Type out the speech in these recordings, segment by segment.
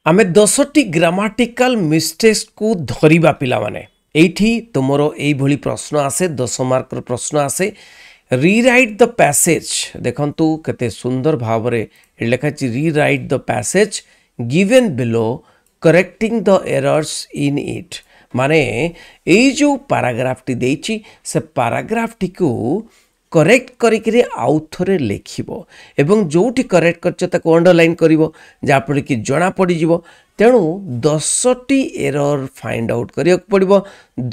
आमे 10टी grammatical mistakes को धरिबा पिला माने एठी तुमरो एई भली प्रश्न आसे 10 मार्क रो प्रश्न आसे रीराइट द पैसेज देखंतु केते सुंदर भावरे लेखा छि rewrite the passage given below correcting the errors in it माने एई जो पैराग्राफ टी देछि से पैराग्राफ टी को करेक्ट करिकरी आउ थरे लेखिबो एवं जोठी करेक्ट करछ ताको अंडरलाइन करिवो जापरि कि जणा पड़ी जिवो तेणु 10टी एरर फाइंड आउट करियक पड़िबो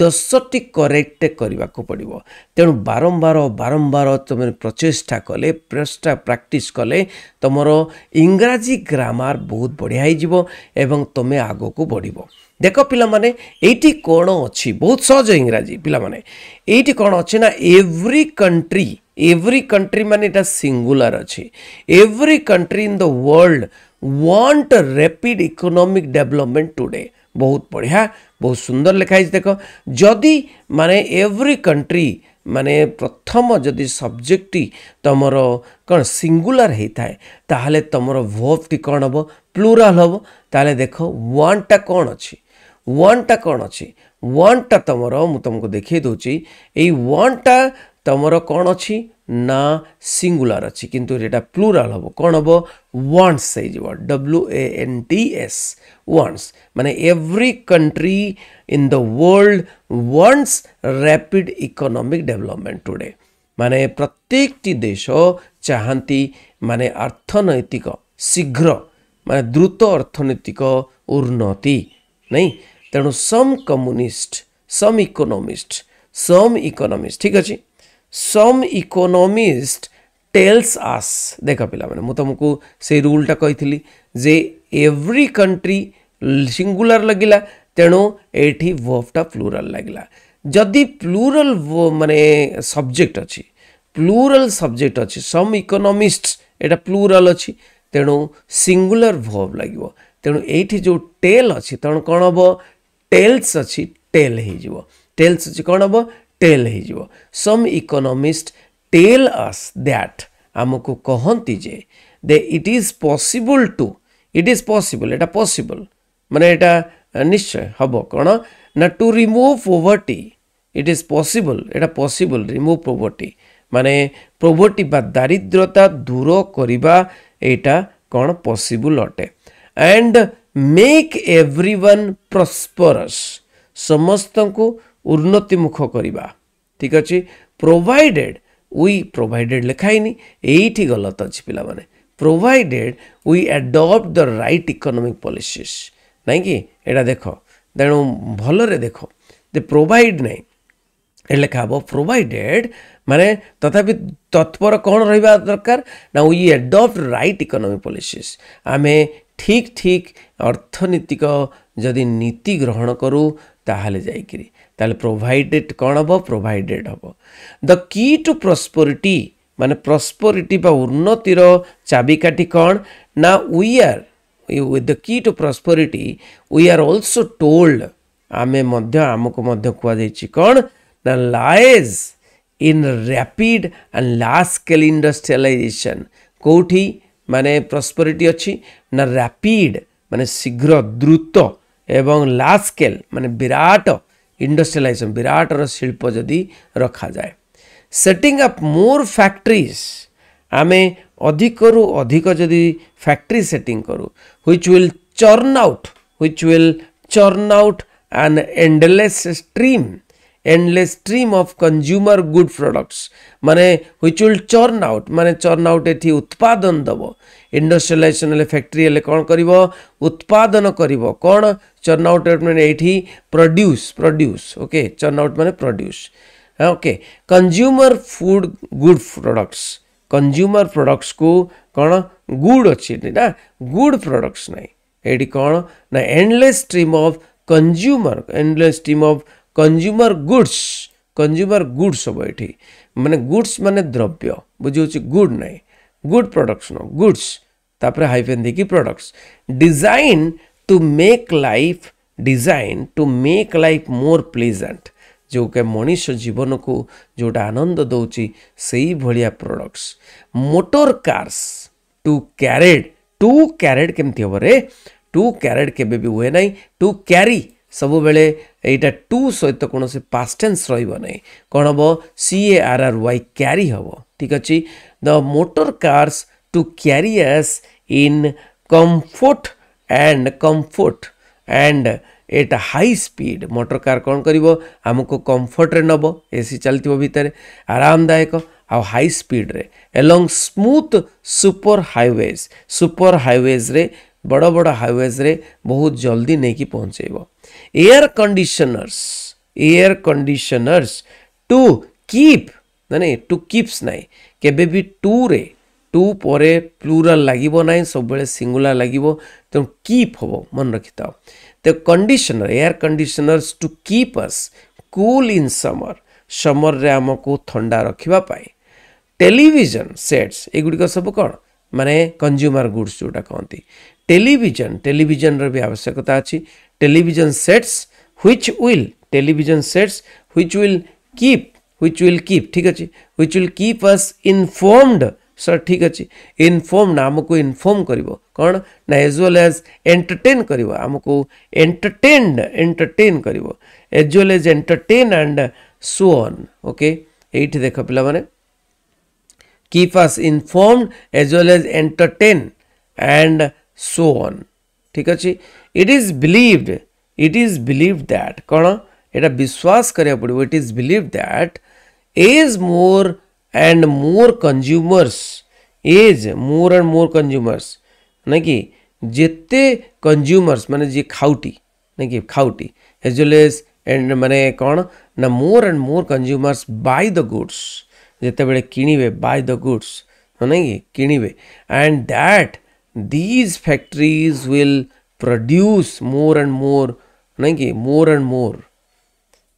10टी करेक्ट करिवाको पड़िबो तेणु बारंबार बारंबार तुम प्रचेष्टा कले प्रचेष्टा प्रैक्टिस कले तुमरो इंग्राजी ग्रामर बहुत बढ़िया हो जिवो एवं तुमे आगो को बढ़िबो देख पिला माने एटी कोण अछि बहुत सहज इंग्राजी पिला माने एटी कोण अछि ना एवरी कंट्री माने एटा सिंगुलर अछि every country in the world want rapid economic development today बहुत बढ़िया बहुत सुंदर लिखाई देख जदि माने एवरी कंट्री माने प्रथम जदि सब्जेक्ट तमर कौन सिंगुलर होता है ताहले तमर वर्ब टी कौन हम प्लूराल हम ताहले देख वांटा कौन अच्छी वांटा कौन अच्छी वांटा तमर मु तुमको देखिए दूची यही वांटा तमर कौन अच्छी ना सिंगुलर अच्छी किंतु एटा प्लूराल हम कौन हम वांट्स WANTS वांट्स माने every country in the world wants rapid economic development today माने प्रत्येक टी देश चाहती माने अर्थनैतिक शीघ्र माने द्रुत अर्थनैतिक उन्नति नहीं तेणु सम इकोनॉमिस्ट ठीक अच्छे सम इकोनॉमिस्ट टेल्स आस देख पिला माने मु तुमको से रूलटा कही जे एवरी कंट्री सिंगुलर लगिला तेणु एठी वर्बटा प्लूरल लगिला जदि प्लूरल माने सब्जेक्ट अच्छी सम इकोनॉमिस्ट एटा प्लूरल अच्छी तेणु सिंगुलर वर्ब लगिवो तेणु एठी जो टेल अच्छी तेणु कौन हम टेल्स अच्छी टेल हो टेल्स अच्छी कौन हम टेल हो some economist tell us that आमको कहती जे दे इट इज पॉसिबल एटा पॉसिबल माने एटा निश्चय हम कौन ना to remove poverty it is possible एटा पॉसिबल रिमूव पॉवर्टी माने पॉवर्टी बा दारिद्रता दूर करिबा एटा कौन पॉसिबल अटे एंड मेक एवरीवन प्रॉस्परस समस्त को उन्नतिमुख करिबा ठीक अच्छे प्रोवाइडेड लिखाइनी एठी गलत अच्छी पिला माने provided we adopt the right economic policies नहीं कि एटा देख तेणु भलरे देख दे प्रोवाइड नहीं लिखा हम प्रोवाइडेड माने तथापि तत्पर कौन रहा दरकार ना we adopt right economic policies आमे ठीक ठीक अर्थनीतिक जदि नीति ग्रहण करूँ ताहले जाइकिरी ताहले प्रोवाइडेड कौन हम प्रोवाइडेड हम द की टू प्रॉस्पेरिटी माने प्रॉस्पेरिटी बा उन्नतिर चाबिकाठी कौन ना we are with the key to prosperity we are also told आमे मध्य आमको मध्य कुआ जाइछि कौन ना lies in rapid and large scale industrialisation कोठी माने प्रॉस्पेरिटी अच्छी ना रैपिड माने शीघ्र द्रुत एवं लार्ज स्केल माने विराट इंडस्ट्रियलाइजेशन विराट शिल्प जदि रखा जाए सेटिंग अप मोर फैक्ट्रीज आमे अधिक रु अधिक जदि फैक्ट्री सेटिंग करू which will churn out an endless stream of consumer good products माने व्हिच विल चर्न आउट एठी उत्पादन दबो इंडस्ट्रियलाइजेशन फैक्ट्री हेले कौन करिवो उत्पादन करिवो कौन चर्न आउट माने एठी प्रोड्यूस ओके चर्न आउट माने produce okay consumer food good products को कौन गुड अच्छी ना गुड प्रोडक्ट्स नहीं एठी कौन ना endless stream of consumer goods हम ये माने गुड्स माने द्रव्य बुझे गुड नहीं गुड प्रोडक्ट्स नो गुड्स तापर हाइफेन देखी products design to make life more pleasant जो के मनीष जीवन को जोटा आनंद दौची से ही भलिया products motor cars to carried केमती हम रे टू कैरेड केबे भी हुए नहीं टू कैरी सब बेले एटा टू सहित कौन से पास्ट टेंस रहिबो नहीं कौन हम CARRY कैरी हम ठीक अच्छे the motor cars to carry us in comfort and at high speed motor car कौन करिवो हमको कंफर्ट रे नबो एसी चलतिबो भितर आरामदायक आ हाई स्पीड रे एलोंग स्मूथ सुपर हाईवेज रे बड़ बड़ हाईवेज रे बहुत जल्दी नहीं कि पहुंचेबो एयर कंडीशनर्स टू कीप नहीं टू कीप्स नहीं केबे भी टू परे प्लूराल लागिबो नहीं सब बेले सिंगुलर लागिबो तो कीप हबो मन रखिताओ तो conditioner air conditioners to keep us cool in summer रे हमको ठंडा रखिबा पाई टेलीविजन सेट्स एगुड़िक सब कौन माने कंज्यूमर गुड्स जोटा कहती टेलीविजन रे भी आवश्यकता अच्छी television sets which will keep ठीक अच्छे which will keep us informed sir ठीक अच्छे इनफॉर्म आमको इनफॉर्म करिवो कौन ना एज वेल एज एंटरटेन करिवो आमको एंटरटेन करिवो as well as entertain and so on okay एठी देख पिला माने keep us informed as well as entertain and so on ठीक अच्छे it is believed that कौन एटा विश्वास करिया पड़िबो it is believed that as more and more consumers नहीं कि जेते कंज्यूमर्स माने जे खाउटी नहीं कि खाउटी as well as and माने कौन ना more and more consumers buy the goods जिते बड़े किणवे बाय द गुड्स नहीं किणवे and that these factories will produce more and more नहीं कि मोर एंड मोर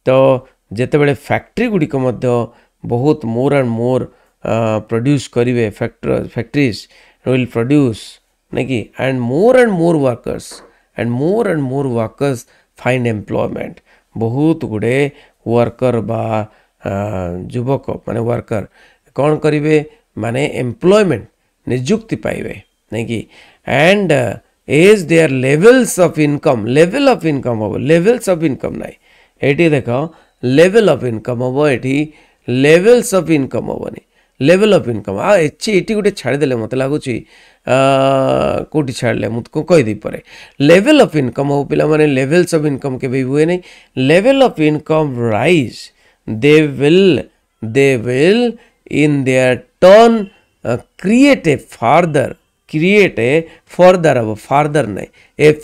तो जिते बड़े फैक्ट्री गुड़िक बहुत मोर एंड मोर प्रोड्यूस करेंगे फैक्ट्रीज विल प्रोड्यूस नहीं कि and more workers find employment बहुत गुड़े वर्कर बा युवक माने वर्कर कौन करिवे माने एम्प्लॉयमेंट निजुक्ति पाइबे नहीं कि and as their levels of income हम लेवल्स ऑफ इनकम नहीं एटी देखो लेवल ऑफ इनकम हम एटी लेवल्स ऑफ इनकम हेनी लेवल ऑफ इनकम एटी गोटे छाड़देले मत लगुच कौटी छाड़े मुझको कहीदी पे लेवल ऑफ इनकम हम पिला माने लेवल्स ऑफ इनकम के भी हुए नहीं level of income rise they will in their turn create a further नहीं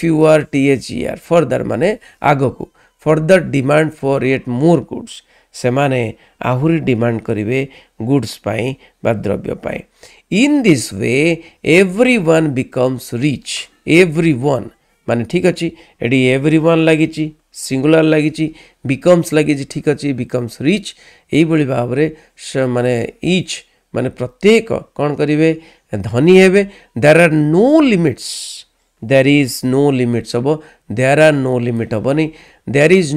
FURTHER further माने आगो को further demand for yet more goods से माने आहुरी डिमांड करिवे गुड्स पाई बा द्रव्य पाई in this way everyone becomes rich everyone माने ठीक अच्छी एडी everyone लगी सिंगुलर लगी बिकम्स लगी ठीक अच्छे बिकम्स रिच यही भाव में माने इच माने प्रत्येक कौन करेंगे धनी हेबे देयर आर नो लिमिट्स हम देयर आर नो लिमिट हेनी देयर इज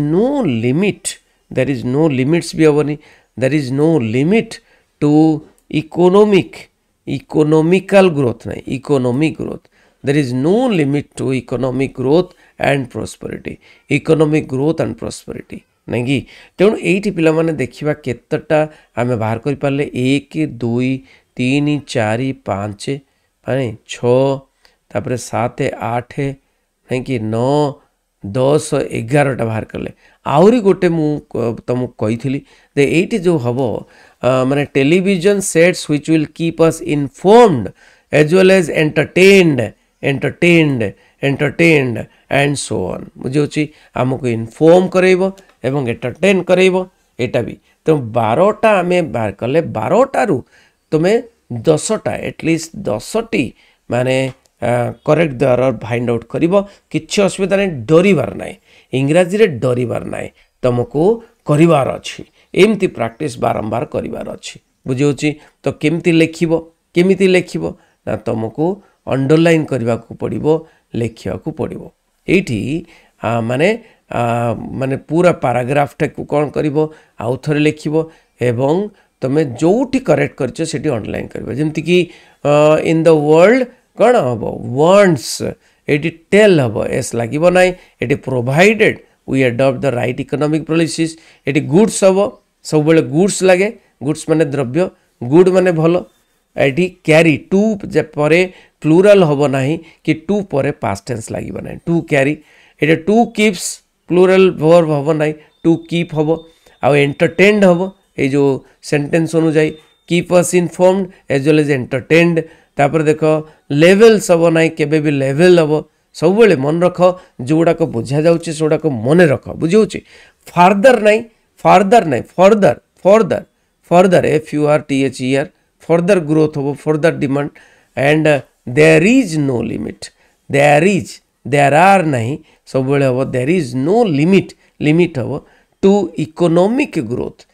नो लिमिट्स भी हेनी there is no limit to economical growth नहीं economic growth there is no limit to economic growth and prosperity नहीं कि तेणु ये पिला माने देखा केतटा आम बाहर कर पारे 1 2 3 4 5 माने 6 तापर 7 8 नहीं कि 9 10 11टा बाहर कले आहरी गोटे मु तुमको कही ये जो हम माने television sets which will keep us informed as well as entertained and so on मुझे होची हमको इनफॉर्म करेबो एवं एंटरटेन करेबो एटा भी तो 12टा हमें बाहर कले 12टा रु तुम्हें 10टा एटलिस्ट 10टी माने करेक्ट द्वारा फाइंड आउट करिवो किछि असुविधा नहीं डरिबार नाही इंग्रजी रे डरिबार नाही तुमको करिवार अछि एमती प्रैक्टिस बारंबार करिवार अछि बुझी होची तो केमिति लेखिबो ना तुमको अंडरलाइन करने को पड़ो लिखा पड़ो ये माने माने पूरा पैराग्राफ को कौन कर आउ थे लिख एवं तुम जोटी करेक्ट कर अंडरलाइन कर जमती कि इन द वर्ल्ड कौन हम वॉन्ट्स एटी टेल हम एस लगे ना ये provided we adopt the right economic policies ये गुड्स हम सब गुड्स लगे गुड्स माने द्रव्य गुड माने भल ये कैरी टू पर प्लूराल हम ना कि टू पर पास्ट टेंस लगे ना टू कैरी ये टू कीप्स प्लूराल वर्ब हम ना टू कीप हम आउ एंटरटेन्ड हम ये जो सेंटेंस अनुजाई keep us informed as well as entertained तापर देख लेवल्स हम ना केबे भी लेवल हम सब मन रख जो गुड़ाक बुझा जाऊँगी से गुड़ाक मन रख बुझे फार्दर नहीं further further further FURTHER further growth हो further demand and there is no limit there are नहीं सब हम देयर इज नो लिमिट हम टू इकोनॉमिक ग्रोथ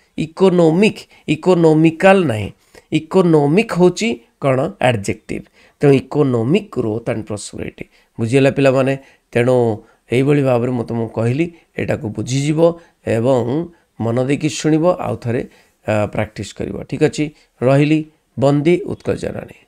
इकोनॉमिकल नहीं इकोनॉमिक होची कौन एडजेक्टिव तेणु इकोनॉमिक ग्रोथ एंड प्रॉस्पेरिटी बुझीगला पिला माने तेणु यही भाव में तुमको कहली एटा को बुझीज एवं मन देकी शुणव आउ थे प्रैक्टिस कर ठीक अच्छे रही बंदी उत्कल जनानी।